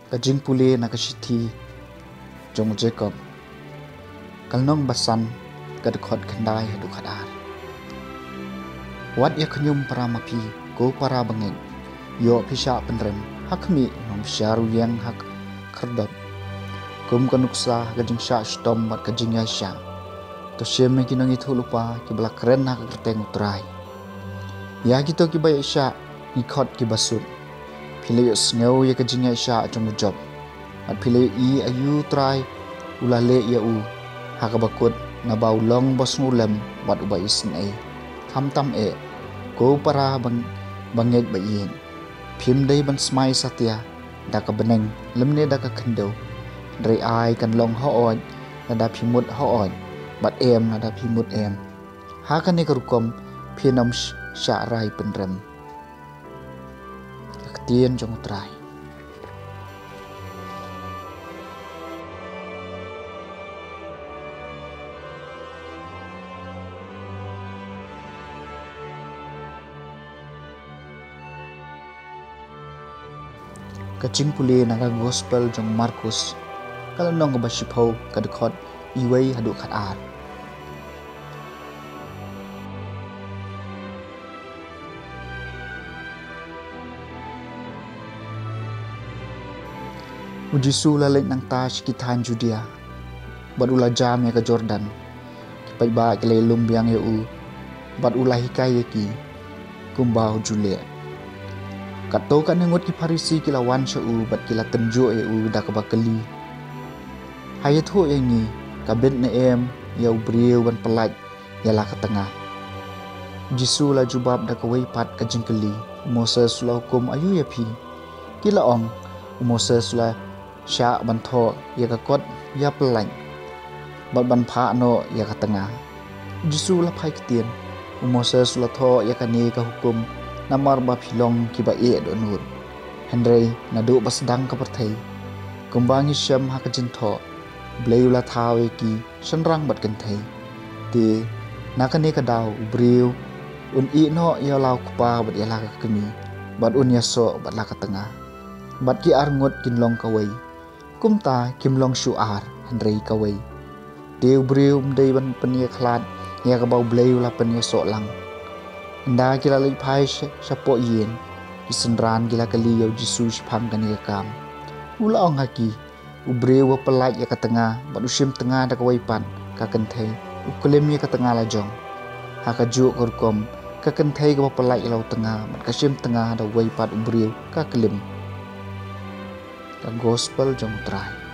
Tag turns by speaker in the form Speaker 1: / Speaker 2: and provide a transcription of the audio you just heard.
Speaker 1: kajing pule na kasithi jong Jacob kalnong basan kadkhot khandai hadu khadar wat ya khnyum para mapi go para bangeng yo pisha penrem hakmi nom syaru yang hak khardop kum kanuksa kajing sha stom mat kajing ya sha to sheme kinang itu lupa ki bla keren hak kerteng utrai ya gitu ki bay sha ni khot ki basut phile sneu ya kajing ya sha jong job at phile I ayu trai ulale ya u hakabakut na baulong bos ngulam wat ubai isnai tam e go para bangek bayin phim dei ban smai satya da ka beneng lemne da ka khando drai ai kan long ho on na da phimut ho on bat em na da phimut em ha kan ni karukom phinom sha rai penrem tien jong trai kaching puli naga gospel jong Markus kalau nong basipau kadkhot iwei hadu khatar Ujisu lalek nang ta sekitan Judea bat ula jam ya ke Jordan kipai ba kele lumbiang ya u bat ula hikai ki kumbau Julia kato kan ngut ki Farisi kilawan sha u bat kila tenjo ya u da ka bakali hayatho yangi kabet ne em ya ubriu ban pelaj ya la ka tengah Jisu la jubab da ka wei pat ka jingkeli Moses la hukum ayu ya phi kila ong Moses la sha ban tho ya ka kot ya pelaj bat ban pha no ya ka tengah Jisu la phai kitien Moses la tho ya ka ni ka hukum namar ba philong ki ba e do nur hendrei na do basdang ka perthai kumbangi syam ha ka jin tho bleula thawe ki sanrang bat kan thai ti nakane ka daw briu un I no ya law kpa bat ya la ka kemi bat un ya so bat la ka tengah bat ki ar ngot kin long ka wei kumta kim long shu ar hendrei ka wei deu briu mdei ban penia khlat ya ka baw bleula penia so lang nda kila lai phai sapo yen isenran kila kali yau Jisu phang kan ya kam ula ong haki ubre wa pelaj ya ka tengah bat usim tengah da ka wai pan ka kan thai uklem ya ka tengah la jong ha ka ju korkom ka kan thai ka pelaj lau tengah bat ka sim tengah da wai pat ubre ka kelim ka gospel jong trai